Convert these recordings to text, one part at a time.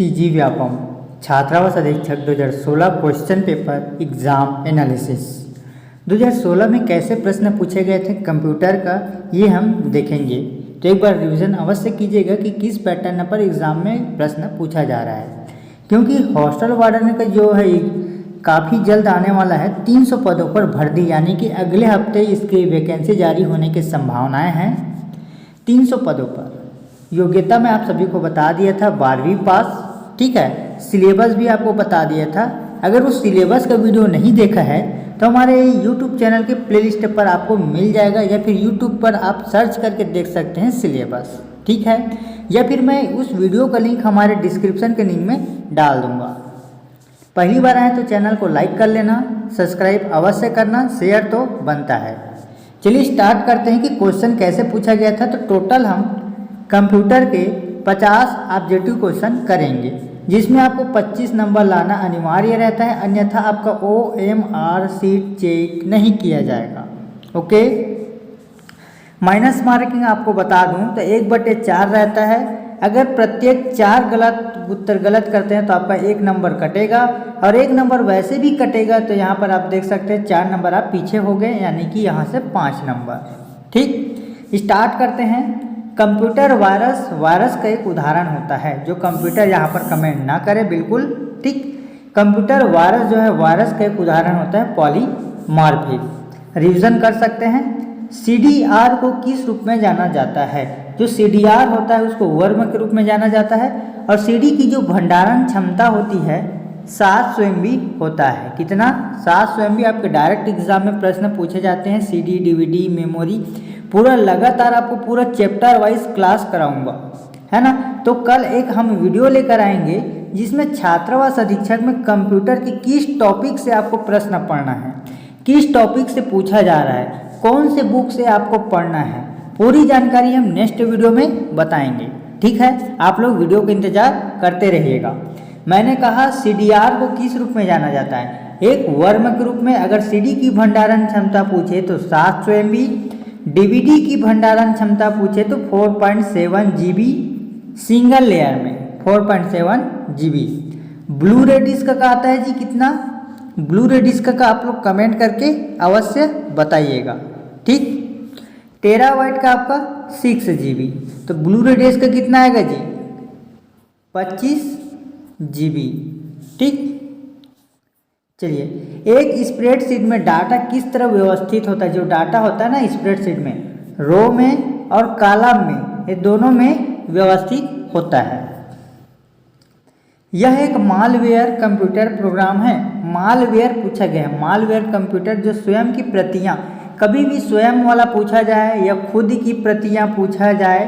CG Vyapam छात्रावास अधीक्षक 2016 question paper exam analysis 2016 में कैसे प्रश्न पूछे गए थे कंप्यूटर का, ये हम देखेंगे। तो एक बार रिवीजन अवश्य कीजिएगा कि किस पैटर्न पर एग्जाम में प्रश्न पूछा जा रहा है, क्योंकि हॉस्टल वार्डन का जो है काफ़ी जल्द आने वाला है। 300 पदों पर भर्ती, यानी कि अगले हफ्ते इसकी वैकेंसी जारी होने की संभावनाएं हैं। 300 पदों पर योग्यता में आप सभी को बता दिया था 12वीं पास, ठीक है। सिलेबस भी आपको बता दिया था। अगर उस सिलेबस का वीडियो नहीं देखा है तो हमारे YouTube चैनल के प्लेलिस्ट पर आपको मिल जाएगा, या फिर YouTube पर आप सर्च करके देख सकते हैं सिलेबस, ठीक है। या फिर मैं उस वीडियो का लिंक हमारे डिस्क्रिप्शन के लिंक में डाल दूंगा। पहली बार आए तो चैनल को लाइक कर लेना, सब्सक्राइब अवश्य करना, शेयर तो बनता है। चलिए स्टार्ट करते हैं कि क्वेश्चन कैसे पूछा गया था। तो टोटल हम कंप्यूटर के 50 ऑब्जेक्टिव क्वेश्चन करेंगे, जिसमें आपको 25 नंबर लाना अनिवार्य रहता है, अन्यथा आपका OMR सीट चेक नहीं किया जाएगा। ओके, माइनस मार्किंग आपको बता दूं तो 1/4 रहता है। अगर प्रत्येक 4 गलत उत्तर गलत करते हैं तो आपका 1 नंबर कटेगा, और 1 नंबर वैसे भी कटेगा तो यहाँ पर आप देख सकते हैं 4 नंबर आप पीछे हो गए, यानी कि यहाँ से 5 नंबर। ठीक, स्टार्ट करते हैं। कंप्यूटर वायरस का एक उदाहरण होता है। जो कंप्यूटर यहाँ पर कमेंट ना करे बिल्कुल, ठीक। कंप्यूटर वायरस जो है वायरस का एक उदाहरण होता है पॉलीमॉर्फिक। रिवीजन कर सकते हैं। CDR को किस रूप में जाना जाता है? जो CDR होता है उसको वर्म के रूप में जाना जाता है, और CD की जो भंडारण क्षमता होती है 700 MB होता है। कितना? 700 MB। आपके डायरेक्ट एग्जाम में प्रश्न पूछे जाते हैं। CD, DVD, मेमोरी, पूरा लगातार आपको पूरा चैप्टर वाइज क्लास कराऊंगा, है ना। तो कल एक हम वीडियो लेकर आएंगे जिसमें छात्रावास अधीक्षक में कंप्यूटर की किस टॉपिक से आपको प्रश्न पढ़ना है, किस टॉपिक से पूछा जा रहा है, कौन से बुक से आपको पढ़ना है, पूरी जानकारी हम नेक्स्ट वीडियो में बताएंगे, ठीक है। आप लोग वीडियो का इंतजार करते रहिएगा। मैंने कहा CDR को किस रूप में जाना जाता है? एक वर्म के रूप में। अगर CD की भंडारण क्षमता पूछे तो 700 MB, DVD की भंडारण क्षमता पूछे तो 4.7 GB, सिंगल लेयर में 4.7 GB। ब्लू रे डिस्क का आता है जी कितना? ब्लू रे डिस्क का आप लोग कमेंट करके अवश्य बताइएगा, ठीक। टेराबाइट का आपका 6 GB। तो ब्लू रे डिस्क का कितना आएगा जी? 25 GB, ठीक। चलिए, एक स्प्रेडशीट में डाटा किस तरह व्यवस्थित होता है? जो डाटा होता है ना स्प्रेडशीट में, रो में और कॉलम में, ये दोनों में व्यवस्थित होता है। यह एक मालवेयर कंप्यूटर प्रोग्राम है। मालवेयर पूछा गया है। मालवेयर कंप्यूटर जो स्वयं की प्रतियां, कभी भी स्वयं वाला पूछा जाए या खुद की प्रतियां पूछा जाए,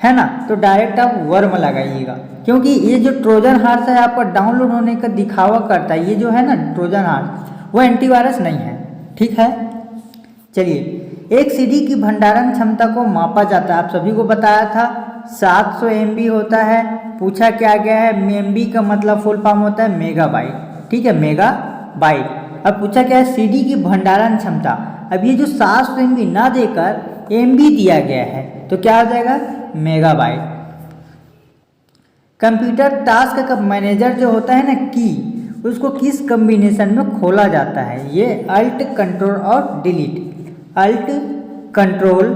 है ना, तो डायरेक्ट आप वर्म लगाइएगा, क्योंकि ये जो ट्रोजन हार्स है आपका डाउनलोड होने का दिखावा करता है। ये जो है ना ट्रोजन हार्स, वो एंटीवायरस नहीं है, ठीक है। चलिए, एक CD की भंडारण क्षमता को मापा जाता है। आप सभी को बताया था 700 MB होता है। पूछा क्या गया है? MB का मतलब फुल फॉर्म होता है मेगाबाइट, ठीक है, मेगाबाइट। अब पूछा क्या है? CD की भंडारण क्षमता। अब ये जो 700 MB ना देकर MB दिया गया है तो क्या हो जाएगा? मेगाबाइट। कंप्यूटर टास्क का मैनेजर जो होता है ना की, उसको किस कॉम्बिनेशन में खोला जाता है? ये अल्ट कंट्रोल और डिलीट, अल्ट कंट्रोल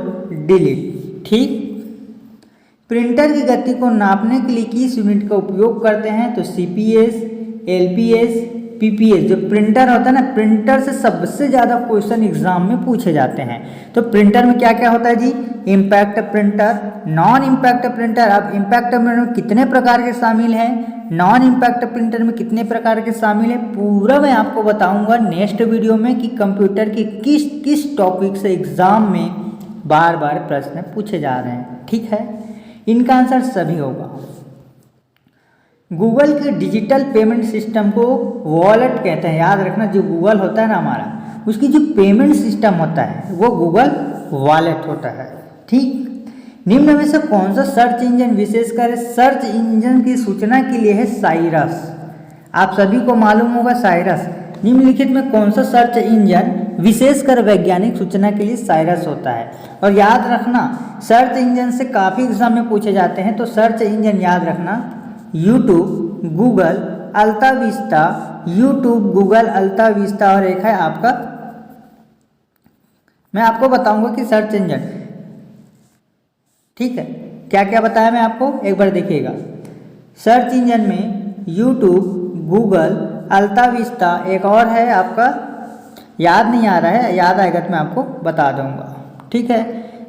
डिलीट, ठीक। प्रिंटर की गति को नापने के लिए किस यूनिट का उपयोग करते हैं? तो CPS, LPS, PPS। जो प्रिंटर होता है ना, प्रिंटर से सबसे ज़्यादा क्वेश्चन एग्जाम में पूछे जाते हैं। तो प्रिंटर में क्या क्या होता है जी? Impact printer, non impact printer. अब इम्पैक्ट प्रिंटर में कितने प्रकार के शामिल हैं, नॉन इम्पैक्ट प्रिंटर में कितने प्रकार के शामिल हैं, पूरा मैं आपको बताऊंगा नेक्स्ट वीडियो में कि कंप्यूटर की किस किस टॉपिक से एग्जाम में बार बार प्रश्न पूछे जा रहे हैं, ठीक है। इनका आंसर सभी होगा। गूगल के डिजिटल पेमेंट सिस्टम को वॉलेट कहते हैं। याद रखना, जो गूगल होता है ना हमारा, उसकी जो पेमेंट सिस्टम होता है वो गूगल वॉलेट होता है, ठीक। निम्न में से कौन सा सर्च इंजन विशेषकर सर्च इंजन की सूचना के लिए है? साइरस। आप सभी को मालूम होगा साइरस। निम्नलिखित में कौन सा सर्च इंजन विशेषकर वैज्ञानिक सूचना के लिए साइरस होता है? और याद रखना, सर्च इंजन से काफ़ी एग्जाम में पूछे जाते हैं। तो सर्च इंजन याद रखना, YouTube, Google AltaVista, YouTube, Google AltaVista, और एक है आपका, मैं आपको बताऊंगा कि सर्च इंजन, ठीक है, क्या क्या बताया मैं आपको, एक बार देखिएगा। सर्च इंजन में यूट्यूब, गूगल, अल्ता विस्टा, एक और है आपका, याद नहीं आ रहा है, याद आएगा तो मैं आपको बता दूंगा, ठीक है,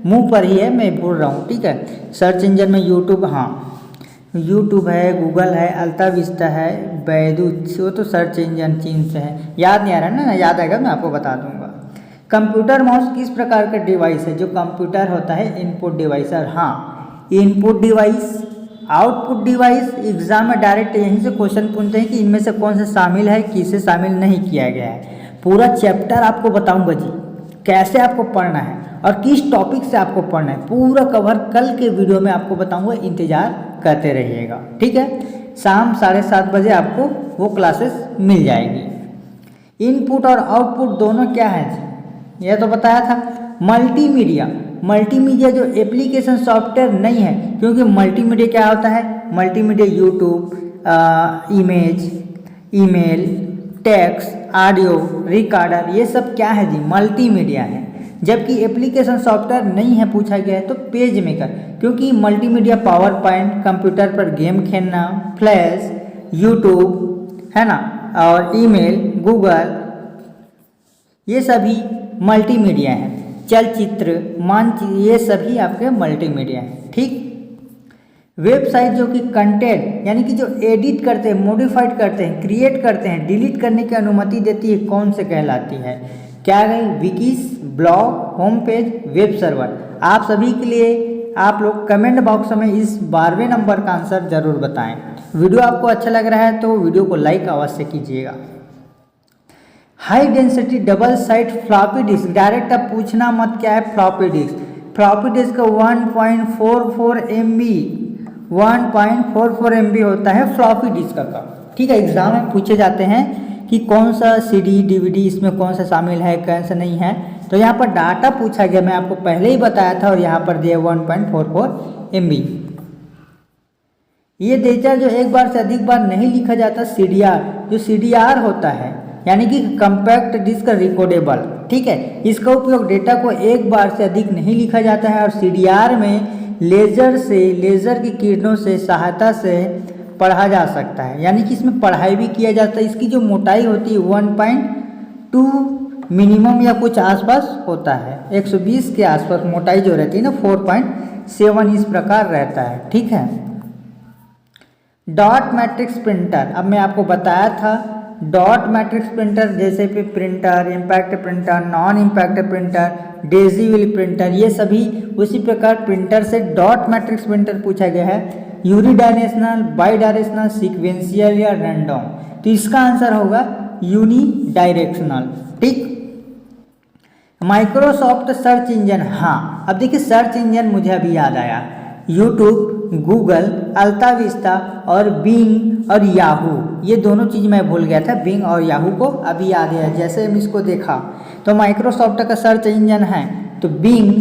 मुंह पर ही है, मैं भूल रहा हूँ, ठीक है। सर्च इंजन में यूट्यूब, हाँ यूट्यूब है, गूगल है, अल्ता विस्टा है, बैदू, वो तो सर्च इंजन चीन से है, याद नहीं आ रहा है ना, याद आएगा मैं आपको बता दूंगा। कंप्यूटर माउस किस प्रकार का डिवाइस है? जो कंप्यूटर होता है इनपुट डिवाइस, और हाँ input device, output device, exam में डायरेक्ट यहीं से क्वेश्चन पूछते हैं कि इनमें से कौन से शामिल है, किसे शामिल नहीं किया गया है। पूरा चैप्टर आपको बताऊंगा जी, कैसे आपको पढ़ना है और किस टॉपिक से आपको पढ़ना है, पूरा कवर कल के वीडियो में आपको बताऊंगा, इंतजार करते रहिएगा, ठीक है। शाम 7:30 बजे आपको वो क्लासेस मिल जाएगी। इनपुट और आउटपुट दोनों क्या है जी, यह तो बताया था। मल्टीमीडिया, मल्टीमीडिया जो एप्लीकेशन सॉफ्टवेयर नहीं है, क्योंकि मल्टीमीडिया क्या होता है, multimedia YouTube, image, email, text, audio, recorder, ये सब क्या है जी, मल्टीमीडिया है। जबकि एप्लीकेशन सॉफ्टवेयर नहीं है पूछा गया है तो पेज मेकर, क्योंकि मल्टीमीडिया पावर पॉइंट, कंप्यूटर पर गेम खेलना, फ्लैश, यूट्यूब है ना, और ईमेल, गूगल, ये सभी मल्टीमीडिया है। चलचित्र, मानचित्र, ये सभी आपके मल्टीमीडिया हैं, ठीक। वेबसाइट जो कि कंटेंट यानी कि जो एडिट करते हैं, मॉडिफाइड करते हैं, क्रिएट करते हैं, डिलीट करने की अनुमति देती है, कौन से कहलाती है? क्या है? Wikis, blog, home page, web server. आप सभी के लिए आप लोग कमेंट बॉक्स में इस 12वें नंबर का आंसर जरूर बताएं। वीडियो आपको अच्छा लग रहा है तो वीडियो को लाइक अवश्य कीजिएगा। High density double side floppy disk, direct अब पूछना मत क्या है फ्लॉपी डिस्क। फ्लॉपी डिस्क का 1.44 MB 1.44 MB होता है फ्लॉपी डिस्क का, ठीक है। एग्जाम में पूछे जाते हैं कि कौन सा CD, DVD इसमें कौन सा शामिल है, कौन सा नहीं है, तो यहाँ पर डाटा पूछा गया, मैं आपको पहले ही बताया था, और यहाँ पर दिया 1.44 MB। ये डेटा जो एक बार से अधिक बार नहीं लिखा जाता, CDR, जो CDR होता है यानी कि कंपैक्ट डिस्क रिकॉर्डेबल, ठीक है। इसका उपयोग डेटा को एक बार से अधिक नहीं लिखा जाता है, और CDR में लेज़र की किरणों से सहायता से पढ़ा जा सकता है, यानी कि इसमें पढ़ाई भी किया जाता है। इसकी जो मोटाई होती है 1.2 मिनिमम या कुछ आसपास होता है, 120 के आसपास मोटाई जो रहती है ना, 4.7 इस प्रकार रहता है, ठीक है। डॉट मैट्रिक्स प्रिंटर, अब मैं आपको बताया था डॉट मैट्रिक्स प्रिंटर, जैसे कि printer, impact printer, non impact printer, डेजिबल प्रिंटर, ये सभी उसी प्रकार प्रिंटर से डॉट मैट्रिक्स प्रिंटर पूछा गया है। यूनिडायरेक्शनल, बाई डायरेक्शनल, सीक्वेंशियल या रैंडम, तो इसका आंसर होगा यूनिडायरेक्शनल, ठीक। माइक्रोसॉफ्ट सर्च इंजन, हाँ अब देखिए सर्च इंजन मुझे अभी याद आया, यूट्यूब, गूगल, अल्ता विस्टा और बिंग और याहू, ये दोनों चीज़ मैं भूल गया था, बिंग और याहू को अभी याद है। जैसे हम इसको देखा तो माइक्रोसॉफ्ट का सर्च इंजन है, तो बिंग,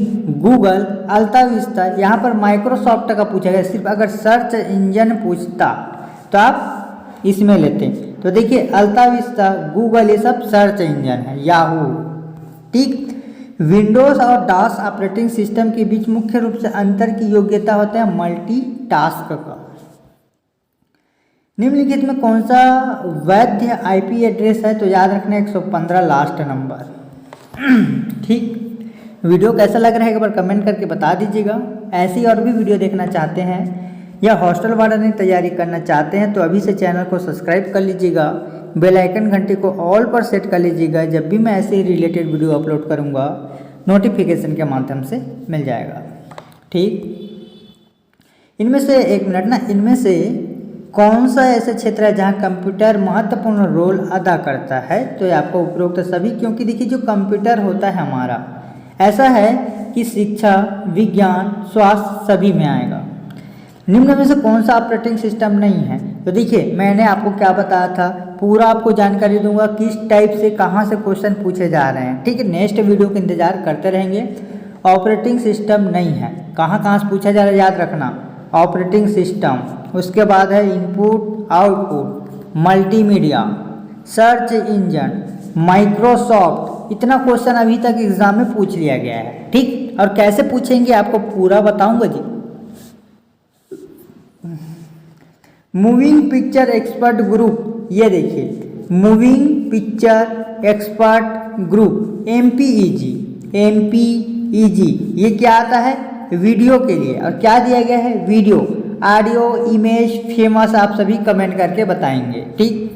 गूगल, अल्ता विस्टा, यहाँ पर माइक्रोसॉफ्ट का पूछा गया। सिर्फ अगर सर्च इंजन पूछता तो आप इसमें लेते, तो देखिए अल्ता विस्टा, गूगल, ये सब सर्च इंजन है, याहू, ठीक। विंडोज़ और डॉस ऑपरेटिंग सिस्टम के बीच मुख्य रूप से अंतर की योग्यता होता है मल्टीटास्क का। निम्नलिखित में कौन सा वैध IP एड्रेस है? तो याद रखना 115 लास्ट नंबर, ठीक। वीडियो कैसा लग रहा है एक बार कमेंट करके बता दीजिएगा। ऐसी और भी वीडियो देखना चाहते हैं या हॉस्टल वार्डन की तैयारी करना चाहते हैं तो अभी से चैनल को सब्सक्राइब कर लीजिएगा, बेल आइकन घंटी को ऑल पर सेट कर लीजिएगा। जब भी मैं ऐसे ही रिलेटेड वीडियो अपलोड करूंगा नोटिफिकेशन के माध्यम से मिल जाएगा, ठीक। इनमें से एक मिनट ना, इनमें से कौन सा ऐसा क्षेत्र है जहां कंप्यूटर महत्वपूर्ण रोल अदा करता है? तो ये आपको उपरोक्त सभी, क्योंकि देखिए जो कंप्यूटर होता है हमारा ऐसा है कि शिक्षा, विज्ञान, स्वास्थ्य सभी में आएगा। निम्न में से कौन सा ऑपरेटिंग सिस्टम नहीं है? तो देखिए मैंने आपको क्या बताया था, पूरा आपको जानकारी दूंगा किस टाइप से कहाँ से क्वेश्चन पूछे जा रहे हैं, ठीक है। नेक्स्ट वीडियो का इंतजार करते रहेंगे। ऑपरेटिंग सिस्टम नहीं है, कहाँ कहाँ से पूछा जा रहा है याद रखना। ऑपरेटिंग सिस्टम, उसके बाद है input output, multimedia, search engine, Microsoft. इतना क्वेश्चन अभी तक एग्जाम में पूछ लिया गया है, ठीक। और कैसे पूछेंगे आपको पूरा बताऊंगा जी। मूविंग पिक्चर एक्सपर्ट ग्रुप, ये देखिए moving picture expert group MPEG, ये क्या आता है? वीडियो के लिए। और क्या दिया गया है? Video, audio, image, famous. आप सभी कमेंट करके बताएंगे, ठीक।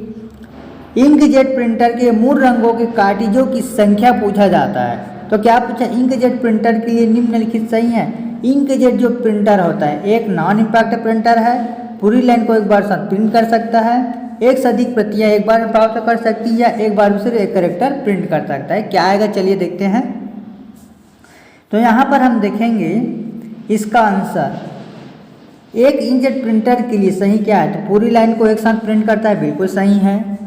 इंकजेट प्रिंटर के मूल रंगों के कार्टिजों की संख्या पूछा जाता है। तो क्या पूछा? इंकजेट प्रिंटर के लिए निम्नलिखित सही है। इंकजेट जो प्रिंटर होता है एक नॉन इम्पैक्ट प्रिंटर है, पूरी लाइन को एक बार साथ प्रिंट कर सकता है, एक से अधिक प्रतियां एक बार में प्राप्त कर सकती है, या एक बार में सिर्फ एक कैरेक्टर प्रिंट कर सकता है। क्या आएगा चलिए देखते हैं। तो यहाँ पर हम देखेंगे इसका आंसर, एक इंकजेट प्रिंटर के लिए सही क्या है? तो पूरी लाइन को एक साथ प्रिंट करता है, बिल्कुल सही है।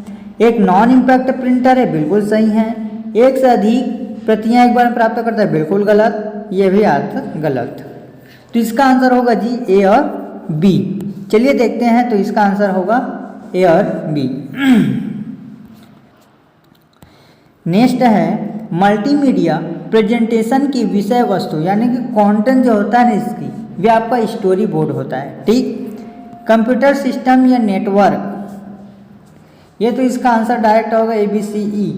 एक नॉन इम्पैक्ट प्रिंटर है, बिल्कुल सही है। एक से अधिक प्रतियां एक बार में प्राप्त करता है, बिल्कुल गलत, ये भी अर्थ गलत। तो इसका आंसर होगा जी ए और बी। चलिए देखते हैं, तो इसका आंसर होगा ए और बी। नेक्स्ट है मल्टीमीडिया प्रेजेंटेशन की विषय वस्तु, यानी कि कंटेंट जो होता है ना इसकी, वे आपका स्टोरी बोर्ड होता है, ठीक। कंप्यूटर सिस्टम या नेटवर्क, ये तो इसका आंसर डायरेक्ट होगा ABCE,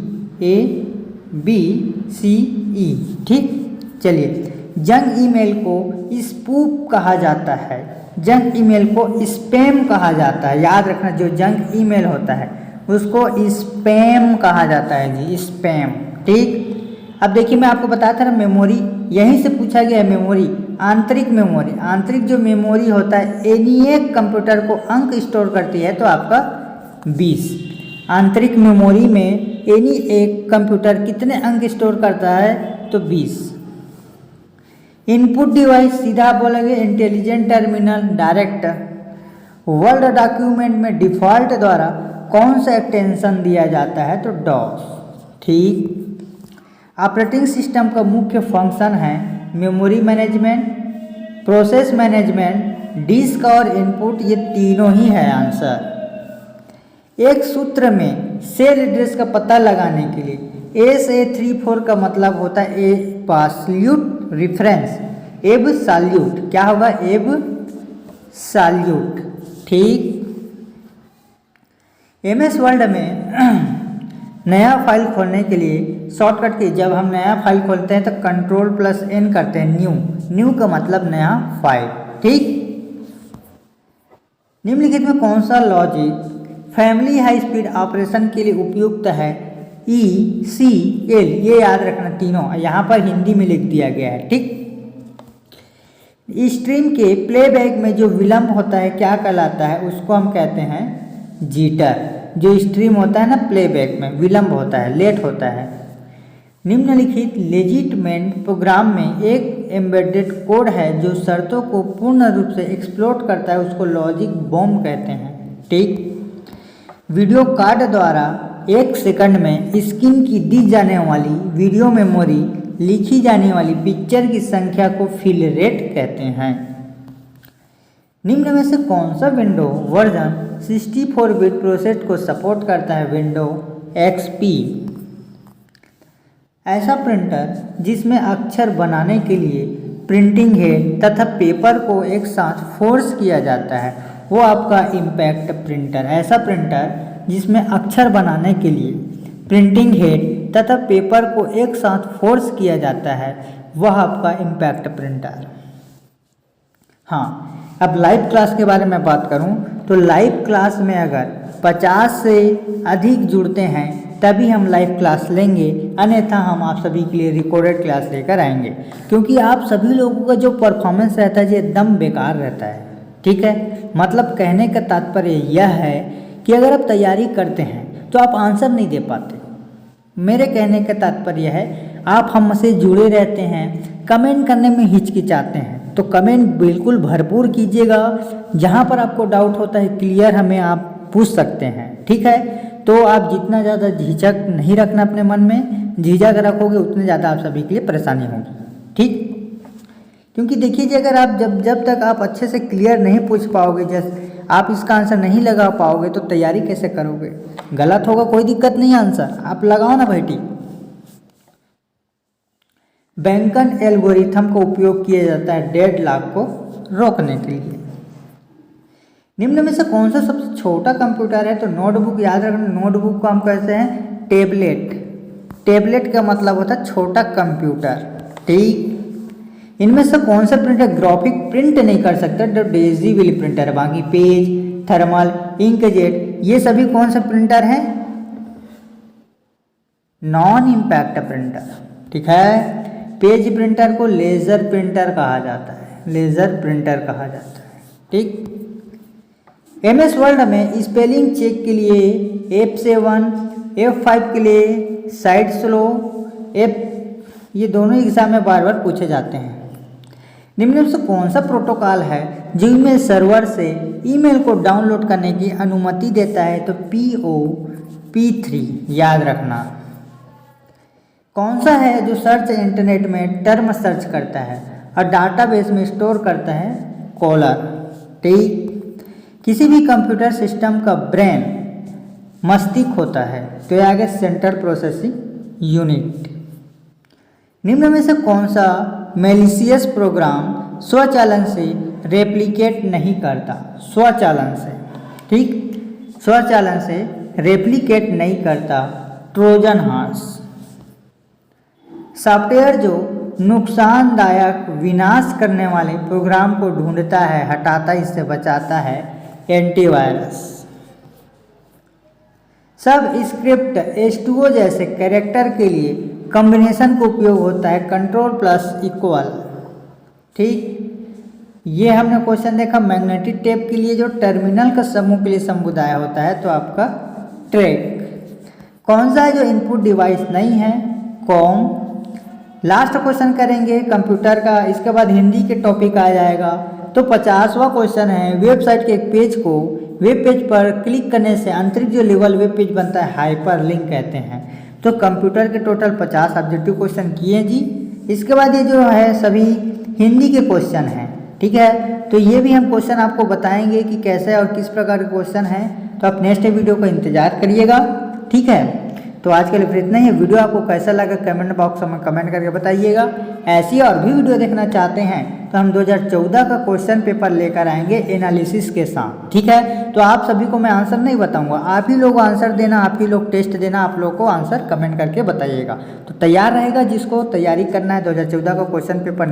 ठीक। चलिए, जंक ईमेल को स्पूफ कहा जाता है, जंक ईमेल को स्पैम कहा जाता है। याद रखना, जो जंक ईमेल होता है उसको स्पैम कहा जाता है जी, स्पैम, ठीक। अब देखिए मैं आपको बताया था ना मेमोरी, यहीं से पूछा गया है मेमोरी, आंतरिक मेमोरी। आंतरिक जो मेमोरी होता है एनी एक कंप्यूटर को अंक स्टोर करती है, तो आपका 20। आंतरिक मेमोरी में एनी एक कंप्यूटर कितने अंक स्टोर करता है? तो 20। इनपुट डिवाइस सीधा बोलेंगे intelligent terminal direct. Word document में डिफ़ॉल्ट द्वारा कौन सा एक्सटेंशन दिया जाता है? तो डॉस, ठीक। ऑपरेटिंग सिस्टम का मुख्य फंक्शन है memory management, process management, disk और इनपुट, ये तीनों ही है आंसर। एक सूत्र में सेल एड्रेस का पता लगाने के लिए SA34 का मतलब होता है एब्सोल्यूट रेफरेंस, एब्सोल्यूट, क्या होगा? एब्सोल्यूट, ठीक। MS वर्ड में नया फाइल खोलने के लिए शॉर्टकट की, जब हम नया फाइल खोलते हैं तो Ctrl+N करते हैं, न्यू का मतलब नया फाइल, ठीक। निम्नलिखित में कौन सा logic family high speed operation के लिए उपयुक्त है? ECL, ये याद रखना तीनों, यहाँ पर हिंदी में लिख दिया गया है, ठीक। स्ट्रीम के प्लेबैक में जो विलंब होता है क्या कहलाता है? उसको हम कहते हैं जीटर। जो स्ट्रीम होता है ना प्लेबैक में विलंब होता है, लेट होता है। निम्नलिखित लेजिटमेंट प्रोग्राम में एक एम्बेडेड कोड है जो शर्तों को पूर्ण रूप से एक्सप्लोर करता है, उसको लॉजिक बॉम्ब कहते हैं, ठीक। वीडियो कार्ड द्वारा 1 सेकंड में स्क्रीन की दी जाने वाली वीडियो मेमोरी लिखी जाने वाली पिक्चर की संख्या को फिल रेट कहते हैं। निम्न में से कौन सा विंडो वर्जन 64 बिट प्रोसेस को सपोर्ट करता है? Window XP। ऐसा प्रिंटर जिसमें अक्षर बनाने के लिए प्रिंटिंग हेड तथा पेपर को एक साथ फोर्स किया जाता है, वो आपका इम्पैक्ट प्रिंटर। ऐसा प्रिंटर जिसमें अक्षर बनाने के लिए प्रिंटिंग हेड तथा पेपर को एक साथ फोर्स किया जाता है, वह आपका इम्पैक्ट प्रिंटर। हाँ, अब लाइव क्लास के बारे में बात करूं तो लाइव क्लास में अगर 50 से अधिक जुड़ते हैं तभी हम लाइव क्लास लेंगे, अन्यथा हम आप सभी के लिए रिकॉर्डेड क्लास लेकर आएंगे, क्योंकि आप सभी लोगों का जो परफॉर्मेंस रहता है ये एकदम बेकार रहता है, ठीक है। मतलब कहने का तात्पर्य यह है कि अगर आप तैयारी करते हैं तो आप आंसर नहीं दे पाते। मेरे कहने का तात्पर्य है आप हमसे जुड़े रहते हैं, कमेंट करने में हिचकिचाते हैं, तो कमेंट बिल्कुल भरपूर कीजिएगा। जहाँ पर आपको डाउट होता है क्लियर हमें आप पूछ सकते हैं, ठीक है। तो आप जितना ज़्यादा झिझक नहीं रखना अपने मन में, झिझक रखोगे उतने ज़्यादा आप सभी के लिए परेशानी होगी, ठीक। क्योंकि देखिए जी, अगर आप जब तक आप अच्छे से क्लियर नहीं पूछ पाओगे, जैसे आप इसका आंसर नहीं लगा पाओगे तो तैयारी कैसे करोगे। गलत होगा कोई दिक्कत नहीं, आंसर आप लगाओ ना बेटी। बैंकन एल्गोरिथम का उपयोग किया जाता है डेडलॉक को रोकने के लिए। निम्न में से कौन सा सबसे छोटा कंप्यूटर है। तो नोटबुक याद रखना, नोटबुक को हम कहते हैं टेबलेट। टेबलेट का मतलब होता है छोटा कंप्यूटर। ठीक, इनमें से कौन सा प्रिंटर ग्राफिक प्रिंट नहीं कर सकता। जो डिजिबल प्रिंटर है, बाकी पेज, थर्मल, इंकजेट, ये सभी कौन सा प्रिंटर है, नॉन इम्पैक्ट प्रिंटर। ठीक है, पेज प्रिंटर को लेजर प्रिंटर कहा जाता है, लेजर प्रिंटर कहा जाता है। ठीक, MS वर्ड में स्पेलिंग चेक के लिए F7, F5 के लिए साइड स्लो, ये दोनों एग्जाम में बार बार पूछे जाते हैं। निम्न में से कौन सा प्रोटोकॉल है जो ईमेल सर्वर से ईमेल को डाउनलोड करने की अनुमति देता है। तो POP3 याद रखना। कौन सा है जो सर्च इंटरनेट में टर्म सर्च करता है और डाटाबेस में स्टोर करता है, कॉलर। ठीक, किसी भी कंप्यूटर सिस्टम का ब्रेन मस्तिष्क होता है, तो यह आगे सेंट्रल प्रोसेसिंग यूनिट। निम्न में से कौन सा मैलिशियस प्रोग्राम स्वचालन से रेप्लिकेट नहीं करता, स्वचालन से। ठीक, स्वचालन से रेप्लिकेट नहीं करता, ट्रोजन हॉर्स। सॉफ्टवेयर जो नुकसानदायक विनाश करने वाले प्रोग्राम को ढूंढता है, हटाता, इससे बचाता है, एंटीवायरस। सब स्क्रिप्ट H2O जैसे कैरेक्टर के लिए कॉम्बिनेशन का उपयोग होता है, Ctrl+=। ठीक, ये हमने क्वेश्चन देखा मैग्नेटिक टेप के लिए जो टर्मिनल का समूह के लिए समुदाय होता है, तो आपका ट्रैक। कौन सा है जो इनपुट डिवाइस नहीं है, कॉम। लास्ट क्वेश्चन करेंगे कंप्यूटर का, इसके बाद हिंदी के टॉपिक आ जाएगा। तो 50वां क्वेश्चन है, वेबसाइट के एक पेज को वेब पेज पर क्लिक करने से आंतरिक जो लेवल वेब पेज बनता है, हाइपर लिंक कहते हैं। तो कंप्यूटर के टोटल 50 ऑब्जेक्टिव क्वेश्चन किए जी। इसके बाद ये जो है सभी हिंदी के क्वेश्चन हैं। ठीक है, तो ये भी हम क्वेश्चन आपको बताएंगे कि कैसे और किस प्रकार के क्वेश्चन हैं। तो आप नेक्स्ट वीडियो का इंतजार करिएगा। ठीक है, तो आज के लिए फिर इतना ही। वीडियो आपको कैसा लगा कमेंट बॉक्स में कमेंट करके बताइएगा। ऐसी और भी वीडियो देखना चाहते हैं तो हम 2014 का क्वेश्चन पेपर लेकर आएंगे एनालिसिस के साथ। ठीक है, तो आप सभी को मैं आंसर नहीं बताऊंगा, आप ही लोग आंसर देना, आप ही लोग टेस्ट देना, आप लोग को आंसर कमेंट करके बताइएगा। तो तैयार रहेगा जिसको तैयारी करना है 2014 का क्वेश्चन पेपर